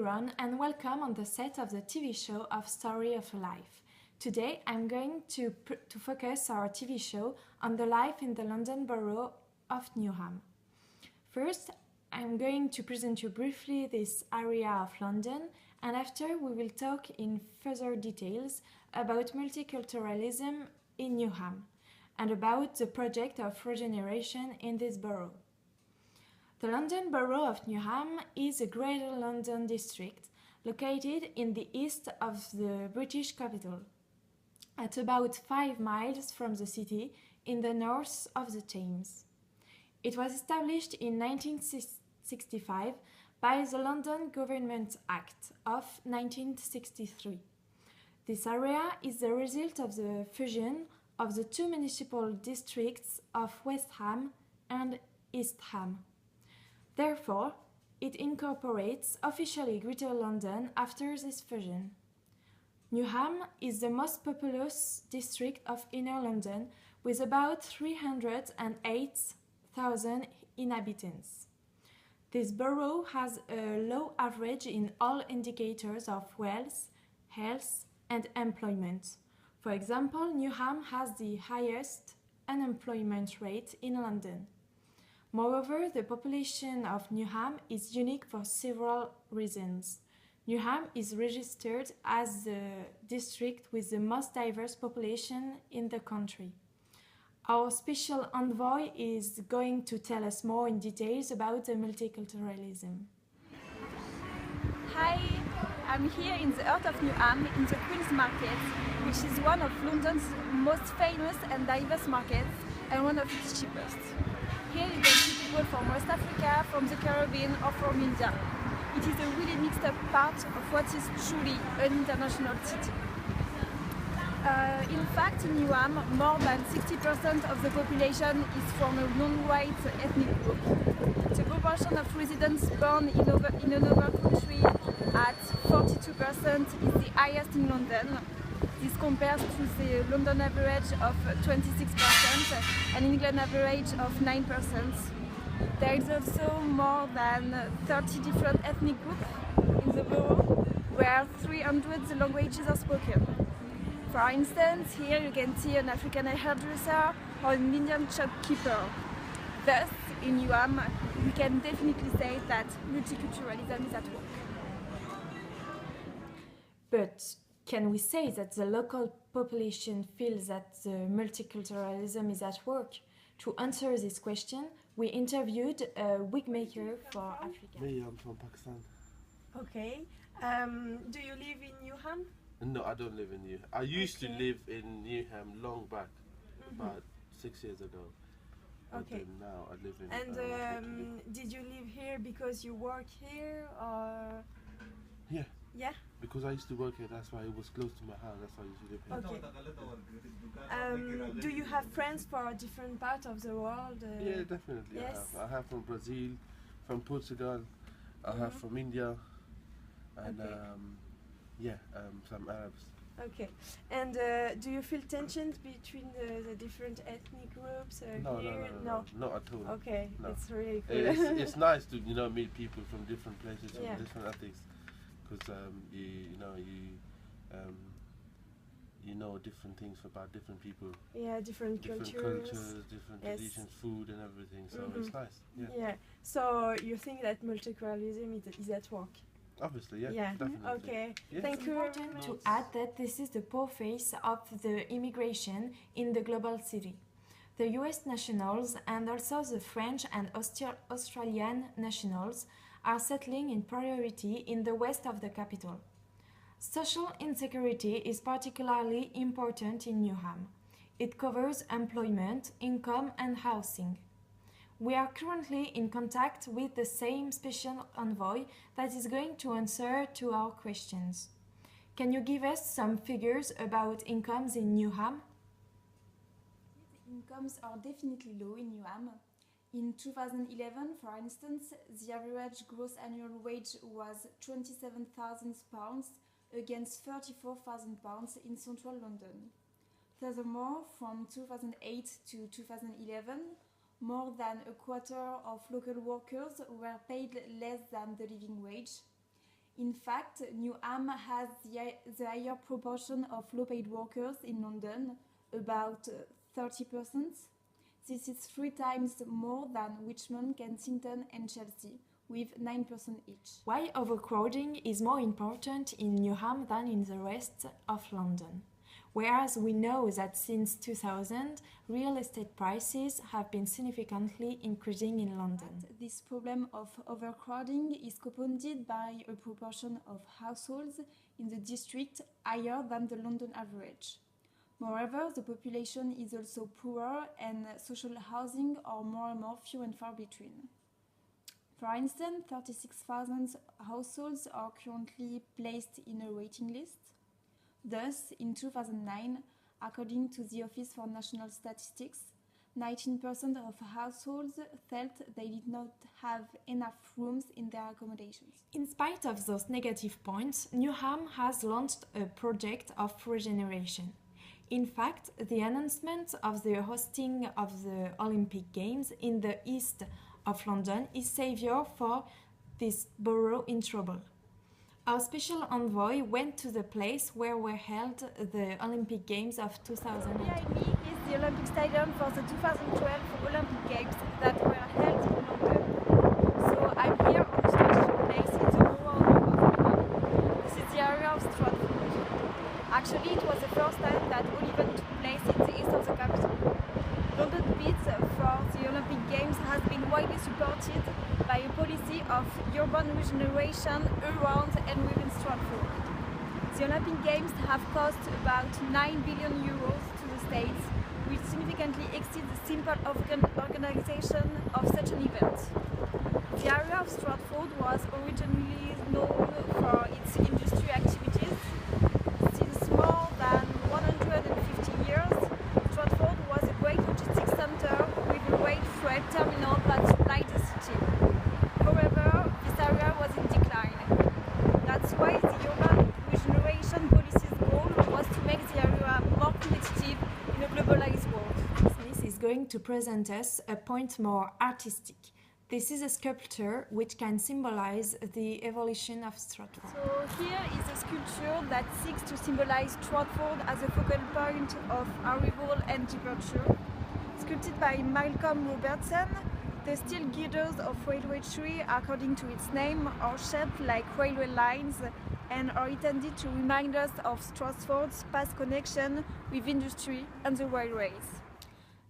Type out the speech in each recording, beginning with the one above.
everyone and welcome on the set of the TV show of Story of a Life. Today I'm going to focus our TV show on the life in the London borough of Newham. First, I'm going to present you briefly this area of London, and after we will talk in further details about multiculturalism in Newham and about the project of regeneration in this borough. The London Borough of Newham is a Greater London district located in the east of the British capital, at about 5 miles from the city in the north of the Thames. It was established in 1965 by the London Government Act of 1963. This area is the result of the fusion of the two municipal districts of West Ham and East Ham. Therefore, it incorporates officially Greater London after this fusion. Newham is the most populous district of Inner London with about 308,000 inhabitants. This borough has a low average in all indicators of wealth, health, and employment. For example, Newham has the highest unemployment rate in London. Moreover, the population of Newham is unique for several reasons. Newham is registered as the district with the most diverse population in the country. Our special envoy is going to tell us more in details about the multiculturalism. Hi, I'm here in the heart of Newham in the Queen's Market, which is one of London's most famous and diverse markets and one of its cheapest. Here you can see people from West Africa, from the Caribbean or from India. It is a really mixed up part of what is truly an international city. In fact, in Newham, more than 60% of the population is from a non-white ethnic group. The proportion of residents born in another country at 42% is the highest in London. This compares to the London average of 26% and England average of 9%. There is also more than 30 different ethnic groups in the borough, where 300 languages are spoken. For instance, here you can see an African hairdresser or an Indian shopkeeper. Thus, in Newham, we can definitely say that multiculturalism is at work. But can we say that the local population feels that the multiculturalism is at work? To answer this question, we interviewed a wigmaker for Africa. Me, I'm from Pakistan. Okay. Do you live in Newham? No, I don't live in Newham. I used to live in Newham long back, about 6 years ago. Okay. But now I live in. And did you live here because you work here, or? Yeah. Yeah. Because I used to work here, that's why it was close to my house. That's why I used to live here. Okay. Do you have friends for different parts of the world? Yeah, definitely. Yes. I have from Brazil, from Portugal. I have from India, and some Arabs. Okay. And do you feel tensions between the different ethnic groups here? No, not at all. Okay, No. it's really cool. It's nice to meet people from different places, from different ethics, because you know different things about different people. Yeah, different cultures, different traditions, food and everything. So it's nice. Yeah. Yeah. So you think that multiculturalism is at work? Obviously, yeah. Yeah. Definitely. Okay. Yeah. Thank It's you very important much. to add that this is the poor face of the immigration in the global city. The US nationals and also the French and Australian nationals are settling in priority in the west of the capital. Social insecurity is particularly important in Newham. It covers employment, income and housing. We are currently in contact with the same special envoy that is going to answer to our questions. Can you give us some figures about incomes in Newham? The incomes are definitely low in Newham. In 2011, for instance, the average gross annual wage was £27,000 against £34,000 in central London. Furthermore, from 2008 to 2011, more than a quarter of local workers were paid less than the living wage. In fact, Newham has the higher proportion of low-paid workers in London, about 30%. This is 3 times more than Richmond, Kensington and Chelsea, with 9% each. Why overcrowding is more important in Newham than in the rest of London? Whereas we know that since 2000, real estate prices have been significantly increasing in London. This problem of overcrowding is compounded by a proportion of households in the district higher than the London average. Moreover, the population is also poorer and social housing are more and more few and far between. For instance, 36,000 households are currently placed in a waiting list. Thus, in 2009, according to the Office for National Statistics, 19% of households felt they did not have enough rooms in their accommodations. In spite of those negative points, Newham has launched a project of regeneration. In fact, the announcement of the hosting of the Olympic Games in the east of London is savior for this borough in trouble. Our special envoy went to the place where were held the Olympic Games of 2000. Behind me is the Olympic Stadium for the 2012 Olympic Games that were held in London. So I'm here on the strategic place in the borough of Newham. This is the area of Stratford. Actually, it was the first time that all events took place in the east of the capital. London bid for the Olympic Games has been widely supported by a policy of urban regeneration around and within Stratford. The Olympic Games have cost about 9 billion euros to the States, which significantly exceeds the simple organization of such an event. The area of Stratford was originally known for its industry activities. Since more than 150 years, Stratford was a great logistics center with a great freight terminal that supplied the city. However, this area was in decline. That's why the urban regeneration policy's goal was to make the area more competitive in a globalized world. This is going to present us a point more artistic. This is a sculpture which can symbolize the evolution of Stratford. So here is a sculpture that seeks to symbolize Stratford as a focal point of arrival and departure. Sculpted by Malcolm Robertson, the steel girders of Railway Tree, according to its name, are shaped like railway lines and are intended to remind us of Stratford's past connection with industry and the railways.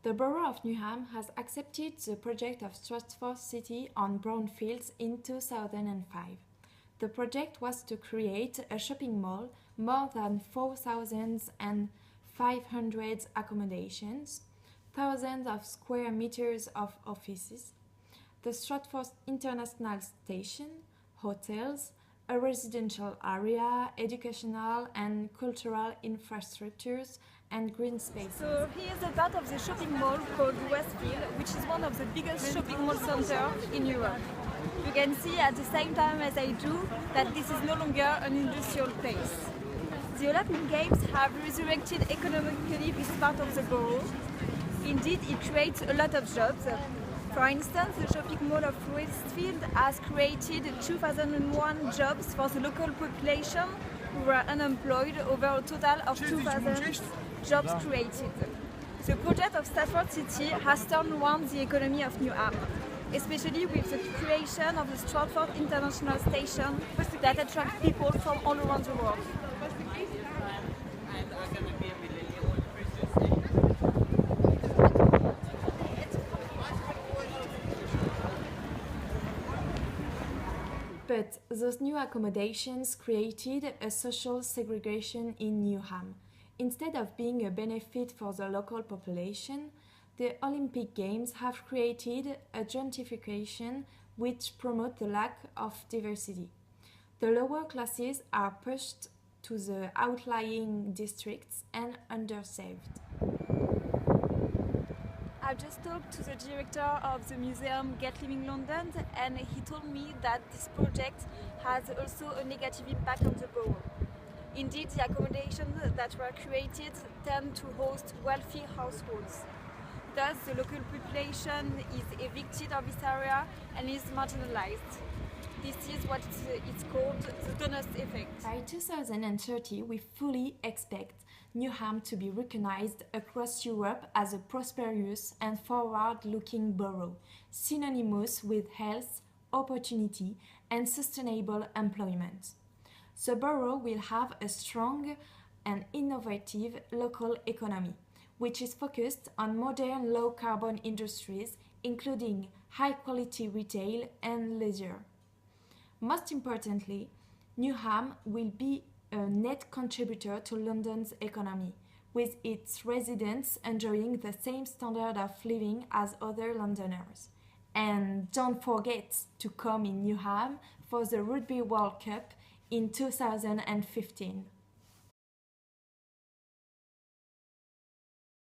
The Borough of Newham has accepted the project of Stratford City on Brownfields in 2005. The project was to create a shopping mall, more than 4,500 accommodations, thousands of square meters of offices, the Stratford International Station, hotels, a residential area, educational and cultural infrastructures, and green spaces. So here's a part of the shopping mall called Westfield, which is one of the biggest shopping mall centers in Europe. You can see at the same time as I do that this is no longer an industrial place. The Olympic Games have resurrected economically this part of the borough. Indeed, it creates a lot of jobs. For instance, the shopping mall of Westfield has created 2001 jobs for the local population who were unemployed, over a total of 2,000 jobs created. The project of Stratford City has turned around the economy of Newham, especially with the creation of the Stratford International Station that attracts people from all around the world. But those new accommodations created a social segregation in Newham. Instead of being a benefit for the local population, the Olympic Games have created a gentrification which promotes the lack of diversity. The lower classes are pushed to the outlying districts and underserved. I just talked to the director of the museum Get Living London, and he told me that this project has also a negative impact on the borough. Indeed, the accommodations that were created tend to host wealthy households. Thus, the local population is evicted of this area and is marginalized. This is what it's called the Donut effect. By 2030, we fully expect Newham to be recognized across Europe as a prosperous and forward-looking borough, synonymous with health, opportunity, and sustainable employment. The borough will have a strong and innovative local economy, which is focused on modern low-carbon industries, including high-quality retail and leisure. Most importantly, Newham will be a net contributor to London's economy, with its residents enjoying the same standard of living as other Londoners. And don't forget to come in Newham for the Rugby World Cup in 2015.